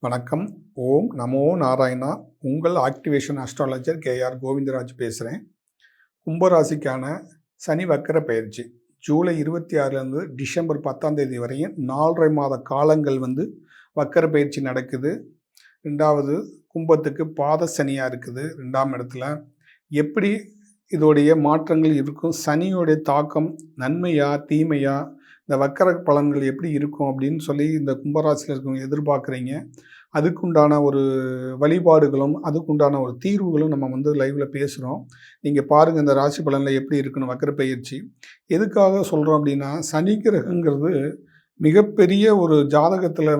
வணக்கம். ஓம் நமோ நாராயணா. உங்கள் activation astrologer KR Govindaraj பேசுகிறேன். கும்பராசிக்கான சனி வக்கர பயிற்சி ஜூலை 26லேருந்து டிசம்பர் 10 வரையும் 4.5 மாத காலங்கள் வக்கர பயிற்சி நடக்குது. ரெண்டாவது கும்பத்துக்கு பாத சனியாக இருக்குது 2ஆம் இடத்துல. எப்படி இதோடைய மாற்றங்கள் இருக்கும், சனியோடைய தாக்கம் நன்மையா தீமையா, இந்த வக்கர பலன்கள் எப்படி இருக்கும் அப்படின்னு சொல்லி இந்த கும்பராசியில் இருக்கவங்க எதிர்பார்க்குறீங்க. அதுக்குண்டான ஒரு வழிபாடுகளும் அதுக்குண்டான ஒரு தீர்வுகளும் நம்ம லைவில் பேசுகிறோம். நீங்கள் பாருங்கள் இந்த ராசி பலனில் எப்படி இருக்குன்னு. வக்கர பயிற்சி எதுக்காக சொல்கிறோம் அப்படின்னா, சனி கிரகங்கிறது மிகப்பெரிய ஒரு ஜாதகத்தில்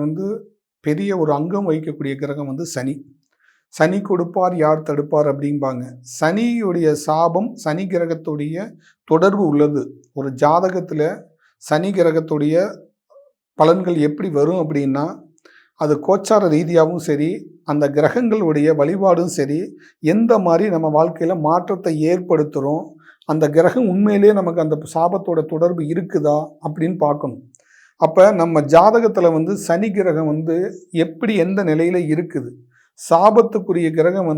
பெரிய ஒரு அங்கம் வகிக்கக்கூடிய கிரகம் சனி. சனி கொடுப்பார் யார் தடுப்பார் அப்படிம்பாங்க. சனியுடைய சாபம் சனி கிரகத்துடைய தொடர்பு உள்ளது. ஒரு ஜாதகத்தில் சனி கிரகத்துடைய பலன்கள் எப்படி வரும் அப்படின்னா, அது கோச்சார ரீதியாகவும் சரி, அந்த கிரகங்களுடைய வழிபாடும் சரி, எந்த மாதிரி நம்ம வாழ்க்கையில் மாற்றத்தை ஏற்படுத்துகிறோம், அந்த கிரகம் உண்மையிலே நமக்கு அந்த சாபத்தோட தொடர்பு இருக்குதா அப்படின்னு பார்க்கணும். அப்போ நம்ம ஜாதகத்தில் சனி கிரகம் எப்படி எந்த நிலையில் இருக்குது. சாபத்துக்குரிய கிரகம்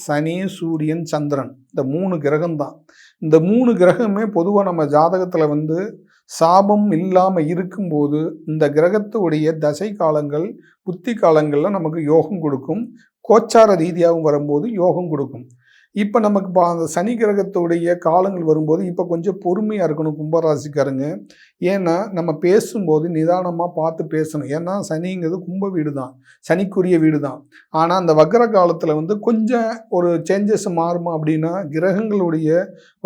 சனி, சூரியன், சந்திரன், இந்த 3 கிரகம்தான். இந்த 3 கிரகமே பொதுவாக நம்ம ஜாதகத்தில் சாபம் இல்லாமல் இருக்கும்போது இந்த கிரகத்துடைய தசை காலங்கள் புத்தி காலங்களில் நமக்கு யோகம் கொடுக்கும். கோச்சார ரீதியாகவும் வரும்போது யோகம் கொடுக்கும். இப்போ நமக்கு அந்த சனி கிரகத்துடைய காலங்கள் வரும்போது இப்போ கொஞ்சம் பொறுமையாக இருக்கணும் கும்பராசிக்காரங்க. ஏன்னா நம்ம பேசும்போது நிதானமாக பார்த்து பேசணும். ஏன்னா சனிங்கிறது கும்ப வீடு தான், சனிக்குரிய வீடு தான். ஆனால் அந்த வக்கர காலத்தில் கொஞ்சம் ஒரு சேஞ்சஸ் மாறுமா அப்படின்னா, கிரகங்களுடைய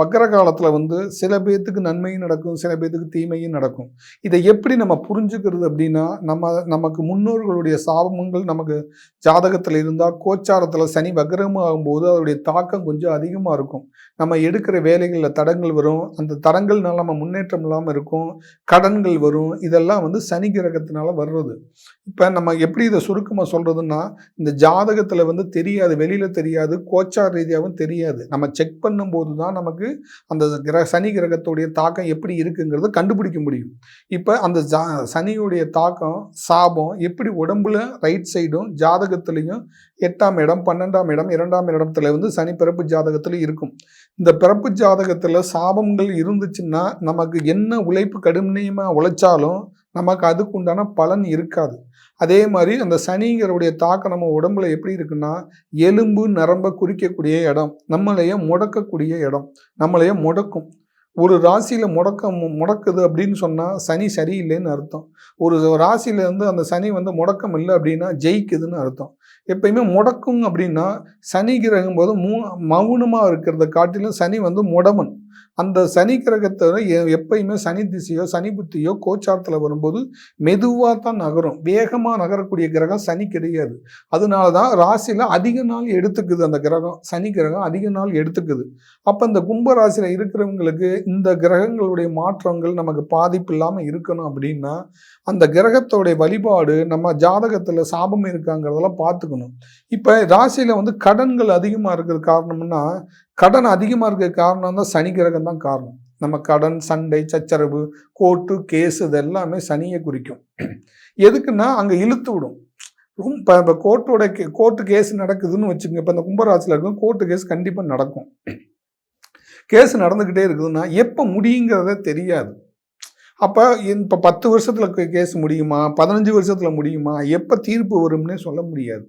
வக்கர காலத்தில் சில பேர்த்துக்கு நன்மையும் நடக்கும், சில பேர்த்துக்கு தீமையும் நடக்கும். இதை எப்படி நம்ம புரிஞ்சுக்கிறது அப்படின்னா, நமக்கு முன்னோர்களுடைய சாபங்கள் நமக்கு ஜாதகத்தில் இருந்தால் கோச்சாரத்தில் சனி வக்கரமாகும்போது அதோடைய தாக்கம் கொஞ்சம் அதிகமாக இருக்கும். நம்ம எடுக்கிற வேலைகளில் தடங்கள் வரும். அந்த தடங்கள்னால நம்ம முன்னேற்றம் இல்லாமல் இருக்கும். கடன்கள் வரும். இதெல்லாம் சனி கிரகத்தினால வர்றது. இப்போ நம்ம எப்படி இதை சுருக்கமாக சொல்கிறதுன்னா, இந்த ஜாதகத்தில் தெரியாது, வெளியில் தெரியாது, கோச்சார ரீதியாகவும் தெரியாது. நம்ம செக் பண்ணும்போது தான் நமக்கு அந்த சனி கிரகத்துடைய தாக்கம் எப்படி இருக்குங்கிறத கண்டுபிடிக்க முடியும். இப்போ அந்த சனியுடைய தாக்கம் சாபம் எப்படி உடம்புல ரைட் சைடும் ஜாதகத்துலேயும் 8ஆம் இடம் 12ஆம் இடம் 2ஆம் இடத்துல சனி பிறப்பு ஜாதகத்தில் இருக்கும். இந்த பிறப்பு ஜாதகத்தில் சாபங்கள் இருந்துச்சுன்னா நமக்கு என்ன உழைப்பு கடுமையாக உழைச்சாலும் நமக்கு அதுக்கு உண்டான பலன் இருக்காது. அதே மாதிரி அந்த சனிங்கிறவுடைய தாக்கம் நம்ம உடம்புல எப்படி இருக்குன்னா, எலும்பு நரம்பை குறிக்கக்கூடிய இடம், நம்மளையே முடக்கக்கூடிய இடம், நம்மளையே முடக்கும். ஒரு ராசியில் முடக்குது அப்படின்னு சொன்னால் சனி சரியில்லைன்னு அர்த்தம். ஒரு ராசியிலேருந்து அந்த சனி முடக்கம் இல்லை அப்படின்னா ஜெயிக்குதுன்னு அர்த்தம். எப்பயுமே முடக்கும் அப்படின்னா சனி கிரகம் போது மௌனமாக இருக்கிறத காட்டிலும் சனி முடமன். அந்த சனி கிரகத்தை எப்பயுமே சனி திசையோ சனி புத்தியோ கோச்சாரத்தில் வரும்போது மெதுவாக தான் நகரும். வேகமாக நகரக்கூடிய கிரகம் சனி கிடையாது. அதனால தான் ராசியில் அதிக நாள் எடுத்துக்குது. அந்த கிரகம் சனி கிரகம் அதிக நாள் எடுத்துக்குது. அப்போ இந்த கும்ப ராசியில் இருக்கிறவங்களுக்கு இந்த கிரகங்களுடைய மாற்றங்கள் நமக்கு பாதிப்பு இல்லாமல் இருக்கணும் அப்படின்னா, அந்த கிரகத்தோடைய வழிபாடு நம்ம ஜாதகத்தில் சாபம் இருக்காங்கிறதெல்லாம் பார்த்துக்கணும். இப்போ ராசியில் கடன்கள் அதிகமாக இருக்கிறது காரணம்னா, கடன் அதிகமாக இருக்க காரணம் தான் சனி கிரகம் தான் காரணம். நம்ம கடன், சண்டை, சச்சரவு, கோர்ட்டு, கேஸ் இதெல்லாமே சனியை குறிக்கும். எதுக்குன்னா அங்கே இழுத்து விடும். இப்போ கோர்ட்டு கேஸ் நடக்குதுன்னு வச்சுக்கோங்க. இப்போ இந்த கும்பராசியில் இருக்கும் கோர்ட்டு கேஸ் கண்டிப்பாக நடக்கும். கேஸ் நடந்துக்கிட்டே இருக்குதுன்னா எப்போ முடியுங்கிறத தெரியாது. அப்போ இப்போ 10 வருஷத்தில் கேஸ் முடியுமா, 15 வருஷத்தில் முடியுமா, எப்போ தீர்ப்பு வரும்னே சொல்ல முடியாது.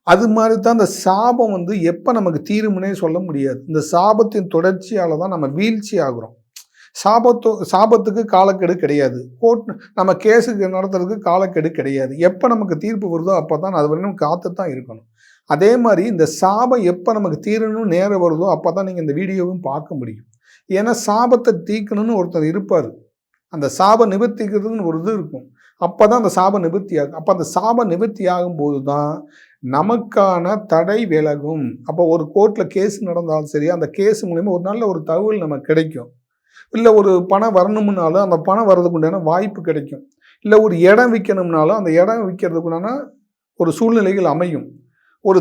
அது மாதிரி தான் இந்த சாபம் எப்போ நமக்கு தீரும்னே சொல்ல முடியாது. இந்த சாபத்தின் தொடர்ச்சியால் தான் நம்ம வீழ்ச்சி ஆகுறோம். சாபத்துக்கு காலக்கெடு கிடையாது. நம்ம கேஸுக்கு நடத்துறதுக்கு காலக்கெடு கிடையாது. எப்போ நமக்கு தீர்ப்பு வருதோ அப்போ தான் அது வரைக்கும் காத்து தான் இருக்கணும். அதே மாதிரி இந்த சாபம் எப்போ நமக்கு தீரணும்னு நேரம் வருதோ அப்போ தான் நீங்கள் இந்த வீடியோவும் பார்க்க முடியும். ஏன்னா சாபத்தை தீர்க்கணும்னு ஒருத்தர் இருப்பார். அந்த சாப நிவர்த்திக்கிறதுன்னு ஒரு இது இருக்கும். அப்போ தான் அந்த சாப நிவர்த்தி ஆகும். அப்போ அந்த சாப நிவர்த்தி ஆகும்போது தான் நமக்கான தடை விலகும். அப்போ ஒரு கோர்ட்டில் கேஸ் நடந்தாலும் சரி, அந்த கேஸ் மூலிமா ஒரு நல்ல ஒரு தகவல் நமக்கு கிடைக்கும். இல்லை ஒரு பணம் வரணும்னாலும் அந்த பணம் வர்றதுக்கு உண்டான வாய்ப்பு கிடைக்கும். இல்லை ஒரு இடம் விற்கணும்னாலும் அந்த இடம் விற்கிறதுக்கு உண்டான ஒரு சூழ்நிலைகள் அமையும். ஒரு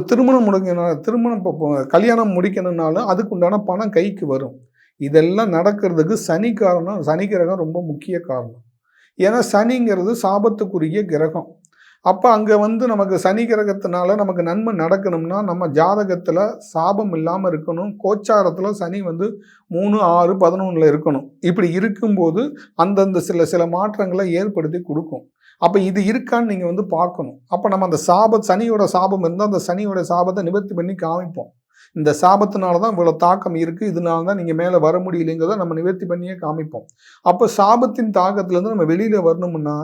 கல்யாணம் முடிக்கணும்னாலும் அதுக்கு உண்டான பணம் கைக்கு வரும். இதெல்லாம் நடக்கிறதுக்கு சனி கிரகம் ரொம்ப முக்கிய காரணம். ஏன்னா சனிங்கிறது சாபத்துக்குரிய கிரகம். அப்போ அங்கே வந்து நமக்கு சனி கிரகத்தினால நமக்கு நன்மை நடக்கணும்னா நம்ம ஜாதகத்தில் சாபம் இல்லாமல் இருக்கணும். கோச்சாரத்தில் சனி வந்து 3, 6, 11 இருக்கணும். இப்படி இருக்கும்போது அந்தந்த சில மாற்றங்களை ஏற்படுத்தி கொடுக்கும். அப்போ இது இருக்கான்னு நீங்கள் வந்து பார்க்கணும். அப்போ நம்ம அந்த சனியோட சாபம் இருந்தால் அந்த சனியோட சாபத்தை நிவர்த்தி பண்ணி காமிப்போம். இந்த சாபத்தினால தான் இவ்வளோ தாக்கம் இருக்குது, இதனால தான் நீங்கள் மேலே வர முடியலைங்கிறத நம்ம நிவர்த்தி பண்ணியே காமிப்போம். அப்போ சாபத்தின் தாக்கத்துலேருந்து நம்ம வெளியில் வரணும்னா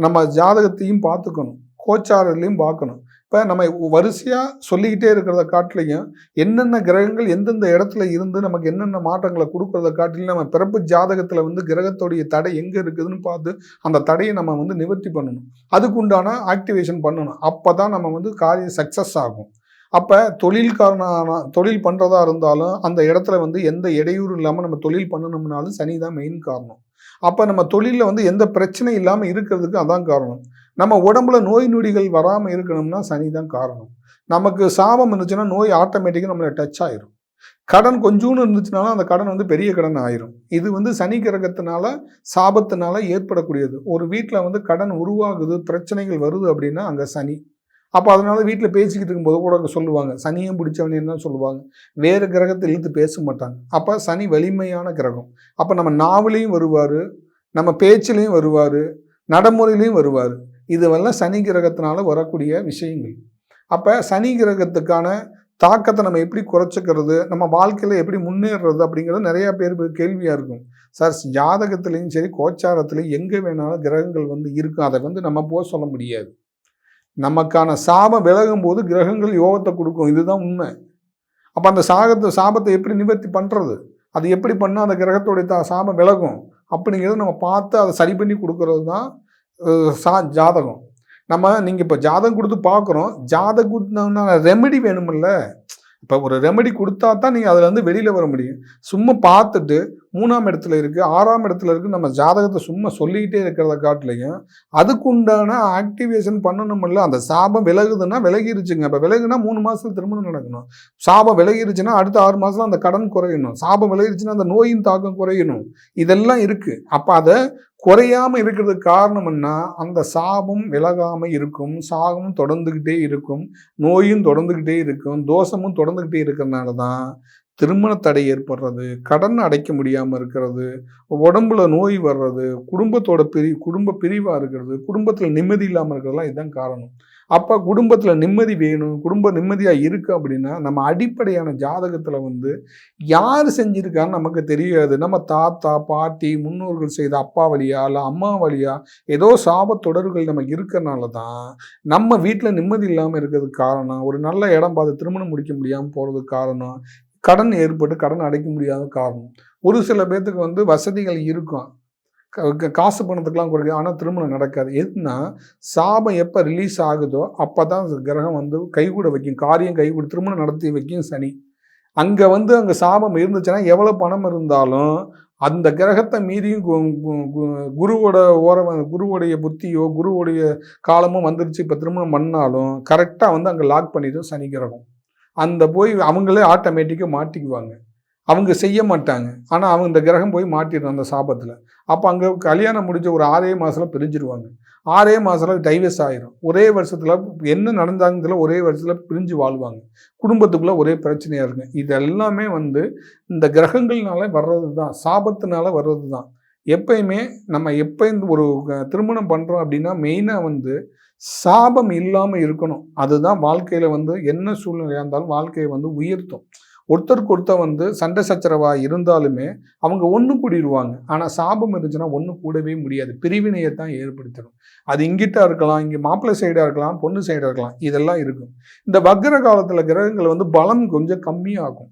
நம்ம ஜாதகத்தையும் பார்த்துக்கணும், கோச்சாரங்களையும் பார்க்கணும். இப்போ நம்ம வரிசையாக சொல்லிக்கிட்டே இருக்கிறத காட்டிலையும் என்னென்ன கிரகங்கள் எந்தெந்த இடத்துல இருந்து நமக்கு என்னென்ன மாற்றங்களை கொடுக்குறத காட்டிலையும் நம்ம பிறப்பு ஜாதகத்தில் வந்து கிரகத்துடைய தடை எங்கே இருக்குதுன்னு பார்த்து அந்த தடையை நம்ம வந்து நிவர்த்தி பண்ணணும். அதுக்குண்டான ஆக்டிவேஷன் பண்ணணும். அப்போ தான் நம்ம வந்து காரியம் சக்ஸஸ் ஆகும். அப்போ தொழில் பண்ணுறதா இருந்தாலும் அந்த இடத்துல வந்து எந்த இடையூறும் இல்லாமல் நம்ம தொழில் பண்ணணும்னாலும் சனி தான் மெயின் காரணம். அப்போ நம்ம தொழிலில் வந்து எந்த பிரச்சனையும் இல்லாமல் இருக்கிறதுக்கு அதான் காரணம். நம்ம உடம்புல நோய் நொடிகள் வராமல் இருக்கணும்னா சனி தான் காரணம். நமக்கு சாபம் இருந்துச்சுன்னா நோய் ஆட்டோமேட்டிக்காக நம்மளை டச் ஆயிரும். கடன் கொஞ்சோன்னு இருந்துச்சுனாலும் அந்த கடன் வந்து பெரிய கடன் ஆயிரும். இது வந்து சனி கிரகத்தினால சாபத்தினால ஏற்படக்கூடியது. ஒரு வீட்டில் வந்து கடன் உருவாகுது, பிரச்சனைகள் வருது அப்படின்னா அங்கே சனி. அப்போ அதனால வீட்டில் பேசிக்கிட்டு இருக்கும்போது கூட சொல்லுவாங்க, சனியும் பிடிச்சவனேன்னு தான் சொல்லுவாங்க. வேறு கிரகத்தை இழுத்து பேச மாட்டாங்க. அப்போ சனி வலிமையான கிரகம். அப்போ நம்ம நாவலையும் வருவார், நம்ம பேச்சிலையும் வருவார், நடைமுறையிலையும் வருவார். இதுவெல்லாம் சனி கிரகத்தினால வரக்கூடிய விஷயங்கள். அப்போ சனி கிரகத்துக்கான தாக்கத்தை நம்ம எப்படி குறைச்சிக்கிறது, நம்ம வாழ்க்கையில் எப்படி முன்னேறுறது அப்படிங்கிறது நிறையா பேருக்கு கேள்வியாக இருக்கும். சார், ஜாதகத்துலேயும் சரி கோச்சாரத்துலேயும் எங்கே வேணாலும் கிரகங்கள் வந்து இருக்கும். அதை வந்து நம்ம போக சொல்ல முடியாது. நமக்கான சாபம் விலகும் போது கிரகங்கள் யோகத்தை கொடுக்கும். இதுதான் உண்மை. அப்போ அந்த சாபத்தை எப்படி நிவர்த்தி பண்ணுறது, அது எப்படி பண்ணால் அந்த கிரகத்துடைய சாபம் விலகும் அப்படிங்கிறத நம்ம பார்த்து அதை சரி பண்ணி கொடுக்கறது தான் ஜாதகம். நீங்கள் இப்போ ஜாதகம் கொடுத்து பார்க்குறோம், ஜாதகம் கொடுத்தோம்னா ரெமெடி வேணுமில்ல. இப்போ ஒரு ரெமெடி கொடுத்தா தான் நீங்கள் அதில் வந்து வெளியில் வர முடியும். சும்மா பார்த்துட்டு 3ஆம் இடத்துல இருக்குது, 6ஆம் இடத்துல இருக்குது, நம்ம ஜாதகத்தை சும்மா சொல்லிக்கிட்டே இருக்கிறத காட்டிலையும் அதுக்குண்டான ஆக்டிவேஷன் பண்ணணுமில்ல. அந்த சாபம் விலகுதுன்னா விலகிருச்சுங்க. இப்போ விலகுனா 3 மாதத்துல திருமணம் நடக்கணும். சாபம் விலகிருச்சுன்னா அடுத்த 6 மாதத்துல அந்த கடன் குறையணும். சாபம் விலகிருச்சுன்னா அந்த நோயின் தாக்கம் குறையணும். இதெல்லாம் இருக்குது. அப்போ அதை குறையாமல் இருக்கிறதுக்கு காரணம் என்ன? அந்த சாபம் விலகாமல் இருக்கும், சாபமும் தொடர்ந்துக்கிட்டே இருக்கும், நோயும் தொடர்ந்துக்கிட்டே இருக்கும், தோஷமும் தொடர்ந்துக்கிட்டே இருக்கிறதுனால தான் திருமண தடை ஏற்படுறது, கடன் அடைக்க முடியாமல் இருக்கிறது, உடம்புல நோய் வர்றது, குடும்ப பிரிவாக இருக்கிறது, குடும்பத்தில் நிம்மதி இல்லாமல் இருக்கிறதுலாம் இதுதான் காரணம். அப்போ குடும்பத்தில் நிம்மதி வேணும், குடும்பம் நிம்மதியாக இருக்குது அப்படின்னா நம்ம அடிப்படையான ஜாதகத்தில் வந்து யார் செஞ்சுருக்கான்னு நமக்கு தெரியாது. நம்ம தாத்தா பாட்டி முன்னோர்கள் செய்த அப்பா வழியா இல்லை அம்மா வழியா ஏதோ சாபத்தொடர்கள் நமக்கு இருக்கிறனால தான் நம்ம வீட்டில் நிம்மதி இல்லாமல் இருக்கிறதுக்கு காரணம். ஒரு நல்ல இடம் பார்த்து திருமணம் முடிக்க முடியாமல் போகிறதுக்கு காரணம், கடன் ஏற்பட்டு கடன் அடைக்க முடியாத காரணம். ஒரு சில பேர்த்துக்கு வந்து வசதிகள் இருக்கும், காசு பணத்துக்கெலாம் குறைக்கும், ஆனால் திருமணம் நடக்காது. எதுனா சாபம் எப்போ ரிலீஸ் ஆகுதோ அப்போ தான் கிரகம் வந்து கைகூட வைக்கும், காரியம் கைகூட திருமணம் நடத்தி வைக்கும் சனி. அங்கே வந்து அங்கே சாபம் இருந்துச்சுன்னா எவ்வளோ பணம் இருந்தாலும் அந்த கிரகத்தை மீறியும் குருவுடைய புத்தியோ குருவுடைய காலமோ வந்துருச்சு, இப்போ திருமணம் பண்ணாலும் கரெக்டாக வந்து அங்கே லாக் பண்ணிடும் சனி கிரகம். அந்த போய் அவங்களே ஆட்டோமேட்டிக்காக மாட்டிக்குவாங்க. அவங்க செய்ய மாட்டாங்க, ஆனால் அவங்க இந்த கிரகம் போய் மாட்டிடும் அந்த சாபத்தில். அப்போ அங்கே கல்யாணம் முடிஞ்ச ஒரு 6 மாதத்தில் பிரிஞ்சிருவாங்க. 6 மாதத்தில் டைவர்ஸ் ஆகிரும். ஒரே வருஷத்தில் என்ன நடந்தாங்கல ஒரே வருஷத்தில் பிரிஞ்சு வாழ்வாங்க. குடும்பத்துக்குள்ளே ஒரே பிரச்சனையாக இருக்குங்க. இது எல்லாமே வந்து இந்த கிரகங்கள்னால வர்றது தான், சாபத்தினால வர்றது தான். எப்பயுமே இந்த ஒரு திருமணம் பண்ணுறோம் அப்படின்னா மெயினாக வந்து சாபம் இல்லாமல் இருக்கணும். அதுதான் வாழ்க்கையில் வந்து என்ன சூழ்நிலையாக இருந்தாலும் வாழ்க்கையை வந்து உயர்த்தும். ஒருத்தருக்கு ஒருத்தர் வந்து சண்டை சச்சரவாக இருந்தாலுமே அவங்க ஒன்று கூடிடுவாங்க. ஆனால் சாபம் இருந்துச்சுன்னா ஒன்று கூடவே முடியாது, பிரிவினையை தான் ஏற்படுத்தணும். அது இங்கிட்ட இருக்கலாம், இங்கே மாப்பிள்ளை சைடாக இருக்கலாம், பொண்ணு சைடாக இருக்கலாம், இதெல்லாம் இருக்கும். இந்த வக்ர காலத்தில் கிரகங்கள் வந்து பலம் கொஞ்சம் கம்மியாகும்,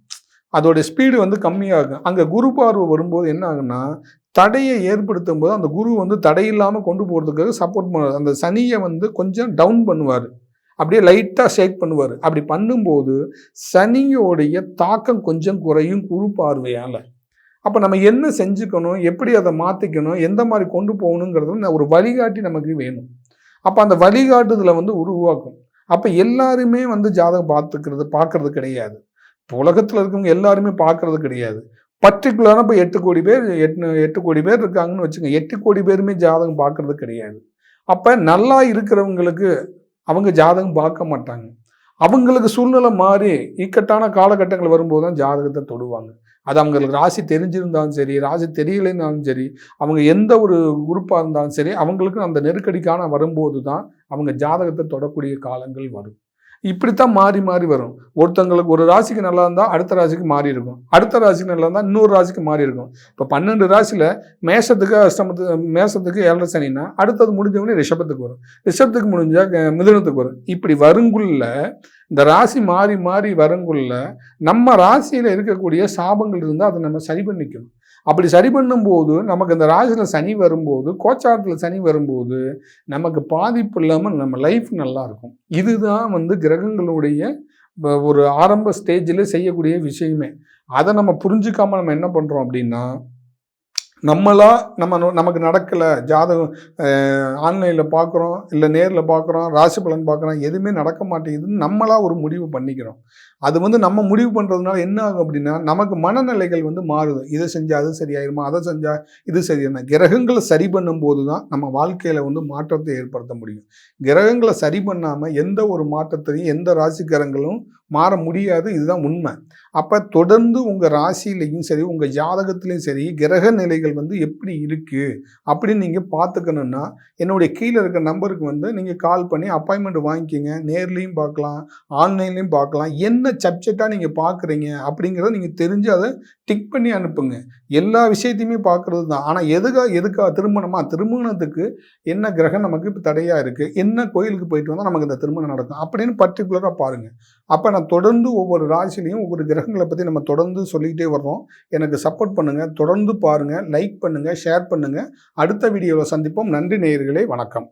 அதோடைய ஸ்பீடு வந்து கம்மியாகும். அங்கே குரு பார்வை வரும்போது என்ன ஆகுன்னா தடையை ஏற்படுத்தும் போது அந்த குரு வந்து தடையில்லாமல் கொண்டு போகிறதுக்காக சப்போர்ட் பண்ணுவார். அந்த சனியை வந்து கொஞ்சம் டவுன் பண்ணுவார், அப்படியே லைட்டாக ஷேக் பண்ணுவார். அப்படி பண்ணும்போது சனியோடைய தாக்கம் கொஞ்சம் குறையும் குரு பார்வையால். அப்போ நம்ம என்ன செஞ்சுக்கணும், எப்படி அதை மாற்றிக்கணும், எந்த மாதிரி கொண்டு போகணுங்கிறது ஒரு வழிகாட்டி நமக்கு வேணும். அப்போ அந்த வழிகாட்டுதலை வந்து உருவாக்கும். அப்போ எல்லாருமே வந்து ஜாதகம் பார்க்கறது கிடையாது. இப்போ உலகத்தில் இருக்கவங்க எல்லாருமே பார்க்கறது கிடையாது. பர்டிகுலராக இப்போ 8 கோடி பேர் இருக்காங்கன்னு வச்சுங்க. 8 கோடி பேருமே ஜாதகம் பார்க்கறது கிடையாது. அப்போ நல்லா இருக்கிறவங்களுக்கு அவங்க ஜாதகம் பார்க்க மாட்டாங்க. அவங்களுக்கு சூழ்நிலை மாறி இக்கட்டான காலகட்டங்கள் வரும்போது தான் ஜாதகத்தை தொடுவாங்க. அது அவங்களுக்கு ராசி தெரிஞ்சிருந்தாலும் சரி, ராசி தெரியலைன்னாலும் சரி, அவங்க எந்த ஒரு குரூப்பாக இருந்தாலும் சரி, அவங்களுக்கு அந்த நெருக்கடிக்கான வரும்போது தான் அவங்க ஜாதகத்தை தொடக்கூடிய காலங்கள் வரும். இப்படித்தான் மாறி மாறி வரும். ஒருத்தங்களுக்கு ஒரு ராசிக்கு நல்லா இருந்தால் அடுத்த ராசிக்கு மாறி இருக்கும், அடுத்த ராசிக்கு நல்லா இருந்தால் இன்னொரு ராசிக்கு மாறி இருக்கும். இப்போ 12 ராசியில் மேசத்துக்கு 7 சனின்னா அடுத்தது முடிஞ்சவொடனே ரிஷபத்துக்கு வரும், ரிஷபத்துக்கு முடிஞ்சால் மிதுனத்துக்கு வரும். இப்படி வருங்குள்ள இந்த ராசி மாறி மாறி வருங்குள்ள நம்ம ராசியில் இருக்கக்கூடிய சாபங்கள் இருந்தால் அதை நம்ம சரி பண்ணிக்கணும். அப்படி சரி பண்ணும்போது நமக்கு இந்த ராசியில் சனி வரும்போது, கோச்சாரத்தில் சனி வரும்போது நமக்கு பாதிப்பு இல்லாமல் நம்ம லைஃப் நல்லா இருக்கும். இதுதான் கிரகங்களுடைய ஒரு ஆரம்ப ஸ்டேஜில் செய்யக்கூடிய விஷயமே. அதை நம்ம புரிஞ்சுக்காம நம்ம என்ன பண்ணுறோம் அப்படின்னா, நமக்கு நடக்கலை, ஜாதகம் ஆன்லைனில் பார்க்குறோம், இல்லை நேரில் பார்க்குறோம், ராசி பலன் பார்க்குறோம், எதுவுமே நடக்க மாட்டேங்குதுன்னு நம்மளாக ஒரு முடிவு பண்ணிக்கிறோம். அது நம்ம முடிவு பண்ணுறதுனால என்ன ஆகும் அப்படின்னா, நமக்கு மனநிலைகள் மாறுது. இதை செஞ்சால் அது சரியாயிருமா, அதை செஞ்சால் இது சரியான. கிரகங்களை சரி பண்ணும்போது தான் நம்ம வாழ்க்கையில் மாற்றத்தை ஏற்படுத்த முடியும். கிரகங்களை சரி பண்ணாமல் எந்த ஒரு மாற்றத்தையும் எந்த ராசிக்காரங்களும் மாற முடியாது. இதுதான் உண்மை. அப்போ தொடர்ந்து உங்கள் ராசியிலையும் சரி, உங்கள் ஜாதகத்திலையும் சரி, கிரக நிலைகள் எப்படி இருக்குது அப்படின்னு நீங்கள் பார்த்துக்கணுன்னா, என்னுடைய கீழே இருக்க நம்பருக்கு நீங்கள் கால் பண்ணி அப்பாயின்மெண்ட் வாங்கிக்கிங்க. நேர்லேயும் பார்க்கலாம், ஆன்லைன்லேயும் பார்க்கலாம். என்ன சப்ஜெக்டாக நீங்கள் பார்க்குறீங்க அப்படிங்கிறத நீங்கள் தெரிஞ்சு அதை டிக் பண்ணி அனுப்புங்க. எல்லா விஷயத்தையுமே பார்க்குறது தான். ஆனால் எதுக்காக திருமணத்துக்கு என்ன கிரகம் நமக்கு இப்போ தடையாக இருக்குது, என்ன கோயிலுக்கு போயிட்டு வந்தால் நமக்கு இந்த திருமணம் நடக்கும் அப்படின்னு பர்டிகுலராக பாருங்கள். அப்போ நான் தொடர்ந்து ஒவ்வொரு ராசிலையும் ஒவ்வொரு கிரகங்களை பற்றி நம்ம தொடர்ந்து சொல்லிக்கிட்டே வர்றோம். எனக்கு சப்போர்ட் பண்ணுங்கள், தொடர்ந்து பாருங்கள், லைக் பண்ணுங்கள், ஷேர் பண்ணுங்கள். அடுத்த வீடியோவில் சந்திப்போம். நன்றி நேயர்களே, வணக்கம்.